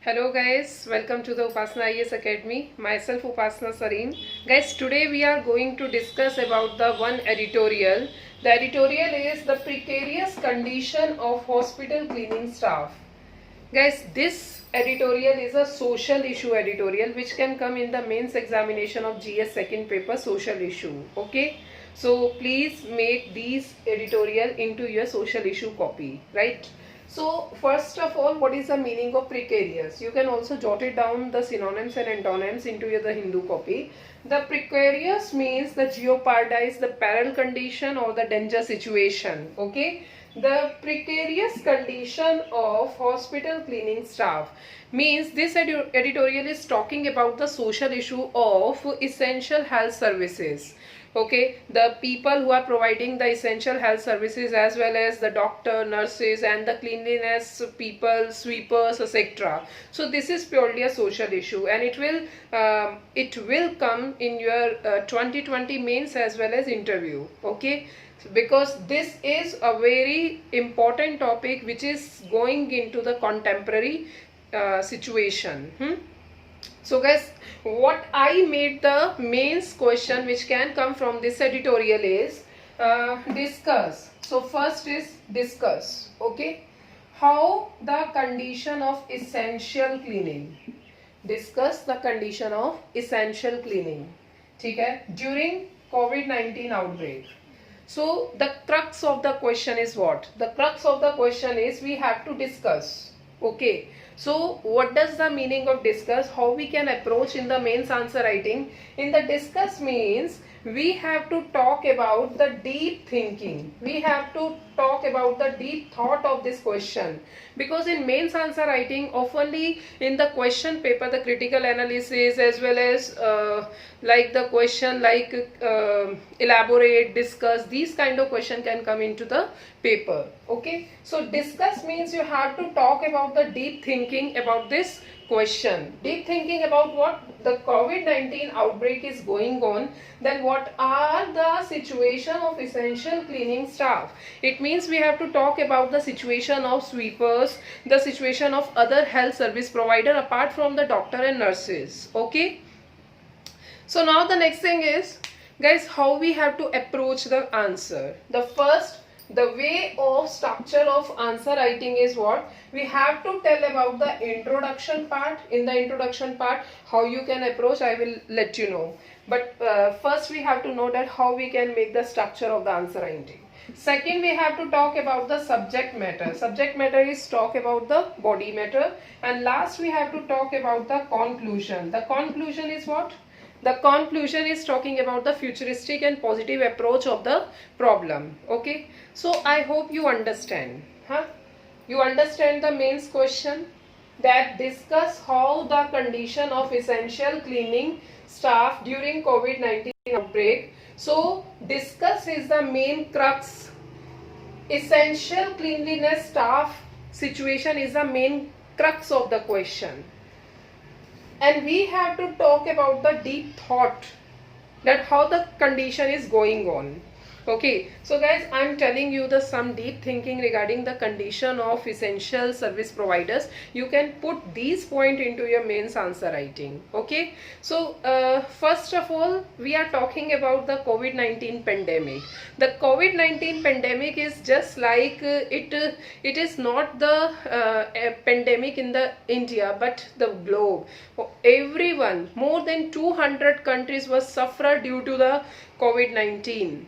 Hello guys, welcome to the Upasana IAS Academy. Myself Upasana Sareen. Guys, today we are going to discuss about the one editorial. The editorial is the precarious condition of hospital cleaning staff. Guys, this editorial is a social issue editorial which can come in the mains examination of GS second paper social issue. Okay, so please make these editorial into your social issue copy, right? So first of all, what is the meaning of precarious? You can also jot it down the synonyms and antonyms into the Hindu copy. The precarious means the jeopardized, the peril condition or the danger situation. Okay, the precarious condition of hospital cleaning staff means this editorial is talking about the social issue of essential health services. Okay, the people who are providing the essential health services as well as the doctor, nurses and the cleanliness people, sweepers, etc. So this is purely a social issue, and it will come in your 2020 mains as well as interview. Okay, because this is a very important topic which is going into the contemporary situation. So guys, what I made the mains question which can come from this editorial is discuss. So first is discuss. Okay, how the condition of essential cleaning. Discuss the condition of essential cleaning. Okay, during COVID-19 outbreak. So the crux of the question is what? The crux of the question is we have to discuss. Okay, so what does the meaning of discuss? How we can approach in the mains answer writing? In the discuss means we have to talk about the deep thinking. We have to talk about the deep thought of this question, because in mains answer writing oftenly in the question paper the critical analysis as well as like the question like elaborate, discuss, these kind of question can come into the paper. Okay, so discuss means you have to talk about the deep thinking about this question. Deep thinking about what? The COVID-19 outbreak is going on, then what are the situation of essential cleaning staff? It means we have to talk about the situation of sweepers, the situation of other health service provider apart from the doctor and nurses. Okay, so now the next thing is, guys, how we have to approach the answer. The way of structure of answer writing is what? We have to tell about the introduction part. In the introduction part, how you can approach, I will let you know. But first we have to know that how we can make the structure of the answer writing. Second, we have to talk about the subject matter. Subject matter is talk about the body matter. And last we have to talk about the conclusion. The conclusion is what? The conclusion is talking about the futuristic and positive approach of the problem. Okay, so I hope you understand. You understand the mains question, that discuss how the condition of essential cleaning staff during COVID-19 outbreak. So discuss is the main crux. Essential cleanliness staff situation is the main crux of the question. And we have to talk about the deep thought, that how the condition is going on. Okay, so guys, I'm telling you the some deep thinking regarding the condition of essential service providers. You can put these point into your mains answer writing. Okay, so first of all, we are talking about the COVID-19 pandemic. The COVID-19 pandemic is just like it is not the pandemic in the India but the globe. Everyone, more than 200 countries was suffered due to the COVID-19.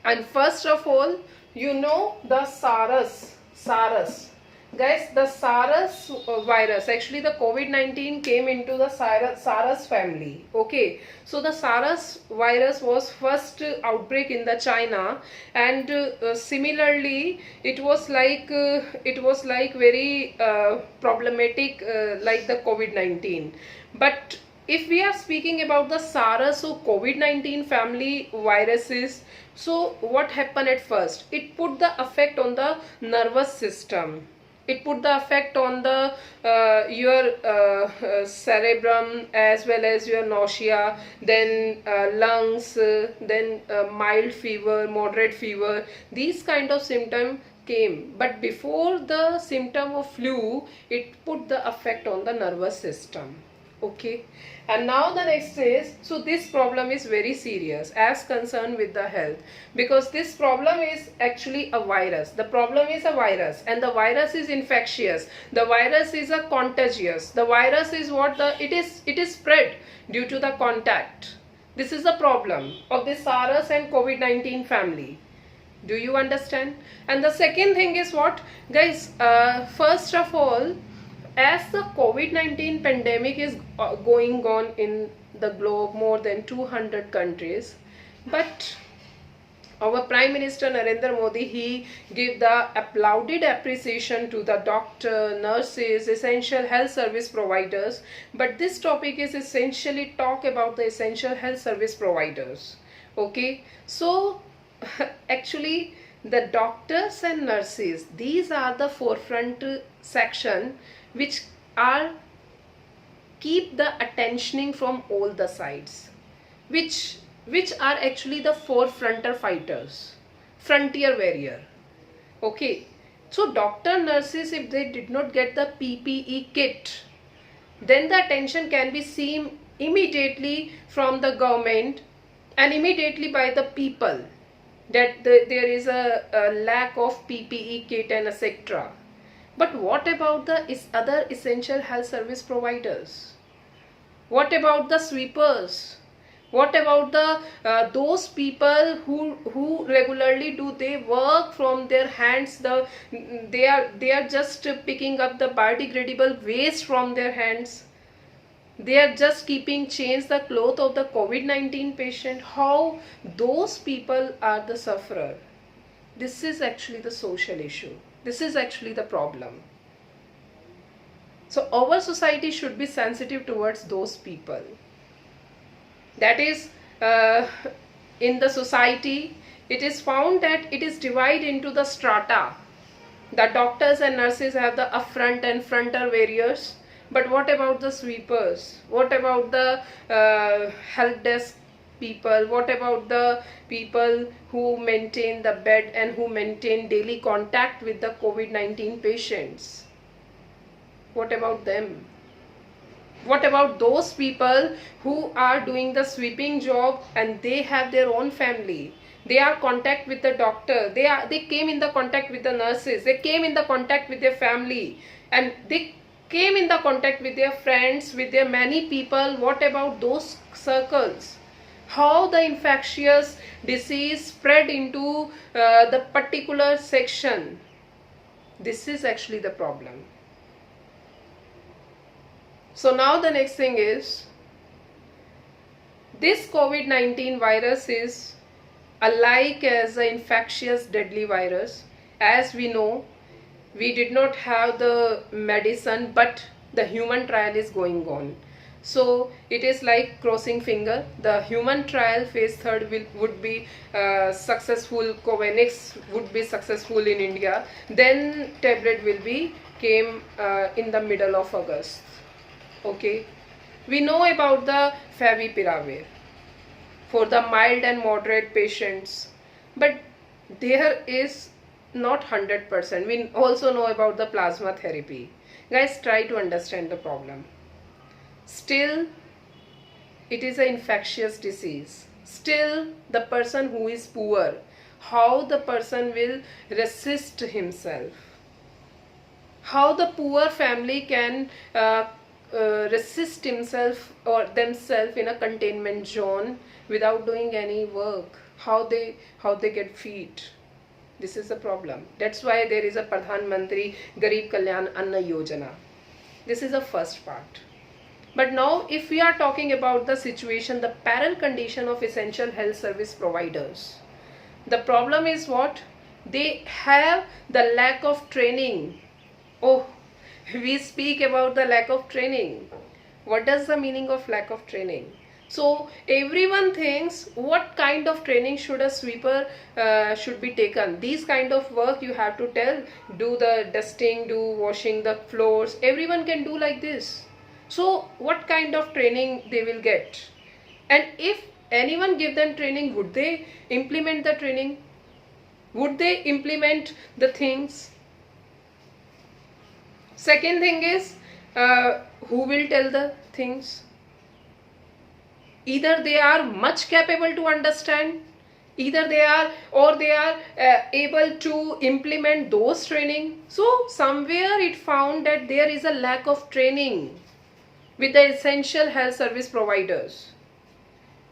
And first of all, you know the SARS. Guys, the SARS virus, actually the COVID-19 came into the SARS family. Okay, so the SARS virus was first outbreak in the China, and similarly it was like very problematic like the COVID-19. But if we are speaking about the SARS or COVID-19 family viruses, so what happened at first? It put the effect on the nervous system. It put the effect on the your cerebrum as well as your nausea, then lungs, then mild fever, moderate fever. These kind of symptoms came, but before the symptom of flu, it put the effect on the nervous system. Okay, and now the next is, so this problem is very serious as concerned with the health, because this problem is actually a virus. The problem is a virus, and the virus is infectious. The virus is a contagious. The virus is what it is spread due to the contact. This is the problem of the SARS and COVID-19 family. Do you understand? And the second thing is what, guys, first of all, as the COVID-19 pandemic is going on in the globe, more than 200 countries, but our Prime Minister Narendra Modi, he gave the applauded appreciation to the doctor, nurses, essential health service providers. But this topic is essentially talk about the essential health service providers. Okay, so actually the doctors and nurses, these are the forefront section which are keep the attentioning from all the sides, which are actually the forefronter fighters, frontier warrior. Okay, so doctor, nurses, if they did not get the PPE kit, then the attention can be seen immediately from the government and immediately by the people that there is a lack of PPE kit and etc. But what about the other essential health service providers? What about the sweepers? What about the those people who regularly do they work from their hands? They are just picking up the biodegradable waste from their hands. They are just keeping change the cloth of the COVID-19 patient. How those people are the sufferer? This is actually the social issue. This is actually the problem. So our society should be sensitive towards those people. That is, in the society, it is found that it is divided into the strata. The doctors and nurses have the upfront and frontal warriors. But what about the sweepers? What about the help desk people? What about the people who maintain the bed and who maintain daily contact with the COVID-19 patients? What about them? What about those people who are doing the sweeping job and they have their own family? They are contact with the doctor. They came in the contact with the nurses. They came in the contact with their family, and they came in the contact with their friends, with their many people. What about those circles? How the infectious disease spread into the particular section? This is actually the problem. So now the next thing is, this COVID-19 virus is alike as an infectious deadly virus. As we know, we did not have the medicine, but the human trial is going on. So it is like crossing finger. The human trial phase 3 would be successful. Covanex would be successful in India. Then tablet will be came in the middle of August. Okay, we know about the favipiravir for the mild and moderate patients, but there is not 100%. We also know about the plasma therapy. Guys, try to understand the problem. Still, it is an infectious disease. Still, the person who is poor, how the person will resist himself? How the poor family can resist himself or themselves in a containment zone without doing any work? How they get feed? This is a problem. That's why there is a Pradhan Mantri Garib Kalyan Anna Yojana. This is the first part. But now if we are talking about the situation, the peril condition of essential health service providers, the problem is what? They have the lack of training. Oh, we speak about the lack of training. What does the meaning of lack of training? So everyone thinks what kind of training should a sweeper should be taken. These kind of work you have to tell, do the dusting, do washing the floors. Everyone can do like this. So what kind of training they will get? And if anyone give them training, would they implement the training? Would they implement the things? Second thing is, who will tell the things? Either they are much capable to understand, either they are, or they are able to implement those training. So somewhere it found that there is a lack of training with the essential health service providers.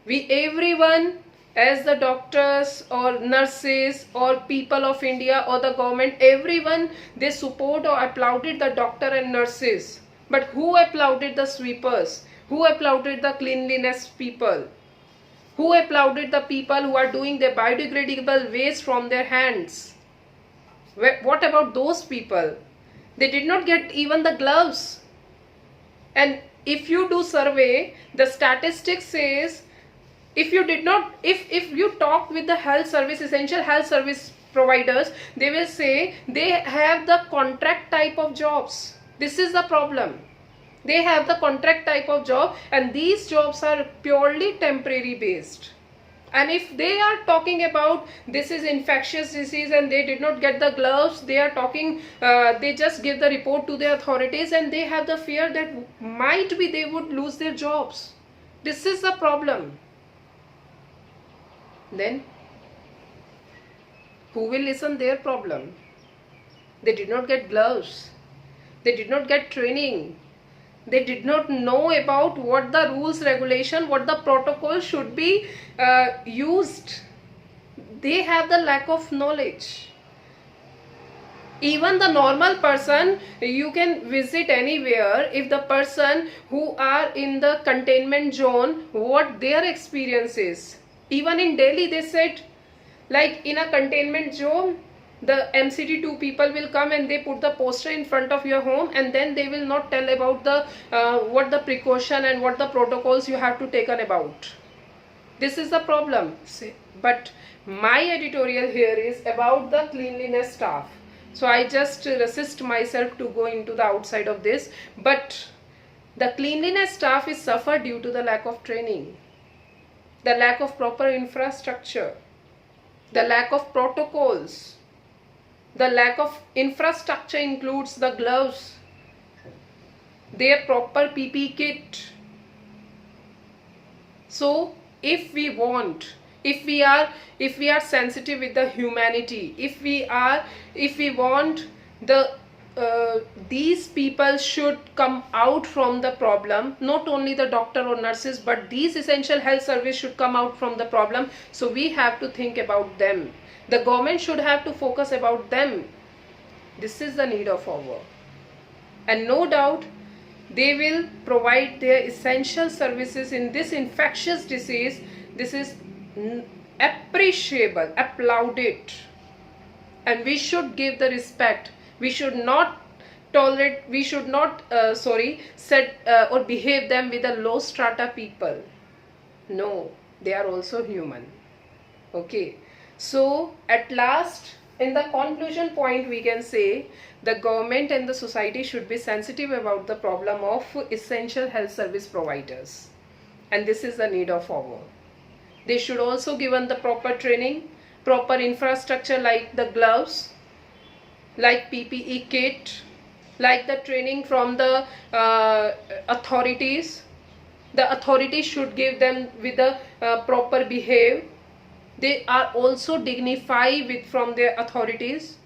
We everyone, as the doctors or nurses or people of India or the government, everyone, they support or applauded the doctor and nurses. But who applauded the sweepers? Who applauded the cleanliness people? Who applauded the people who are doing their biodegradable waste from their hands? What about those people? They did not get even the gloves. And if you do survey, the statistics says, if you talk with the health service, essential health service providers, they will say they have the contract type of jobs. This is the problem. They have the contract type of job, and these jobs are purely temporary based. And if they are talking about this is infectious disease and they did not get the gloves, they are talking, they just give the report to the authorities, and they have the fear that might be they would lose their jobs. This is the problem. Then who will listen their problem? They did not get gloves. They did not get training. They did not know about what the rules, regulation, what the protocol should be used. They have the lack of knowledge. Even the normal person, you can visit anywhere, if the person who are in the containment zone, what their experience is. Even in Delhi, they said, like in a containment zone, the MCD2 people will come and they put the poster in front of your home, and then they will not tell about the what the precaution and what the protocols you have to take on about. This is the problem. But my editorial here is about the cleanliness staff. So I just resist myself to go into the outside of this. But the cleanliness staff is suffered due to the lack of training, the lack of proper infrastructure, the lack of protocols. The lack of infrastructure includes the gloves, their proper PPE kit. So if we want, if we are sensitive with the humanity, if we want the these people should come out from the problem. Not only the doctor or nurses, but these essential health service should come out from the problem. So we have to think about them. The government should have to focus about them. This is the need of hour. And no doubt they will provide their essential services in this infectious disease. This is appreciable, applauded. And we should give the respect. We should not tolerate, we should not, or behave them with the low strata people. No, they are also human. Okay. So at last, in the conclusion point, we can say the government and the society should be sensitive about the problem of essential health service providers. And this is the need of hour. They should also given the proper training, proper infrastructure like the gloves, like PPE kit, like the training from the authorities. The authorities should give them with the proper behave. They are also dignified from their authorities.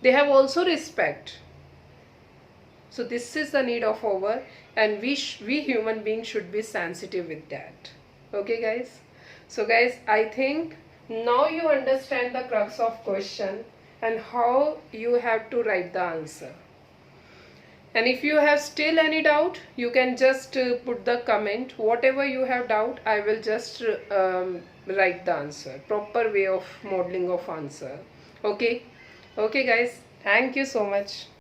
They have also respect. So this is the need of hour, and we human beings should be sensitive with that. Okay guys? So guys, I think now you understand the crux of question and how you have to write the answer. And if you have still any doubt, you can just put the comment. Whatever you have doubt, I will just write the answer. Proper way of modeling of answer. Okay? Okay guys, thank you so much.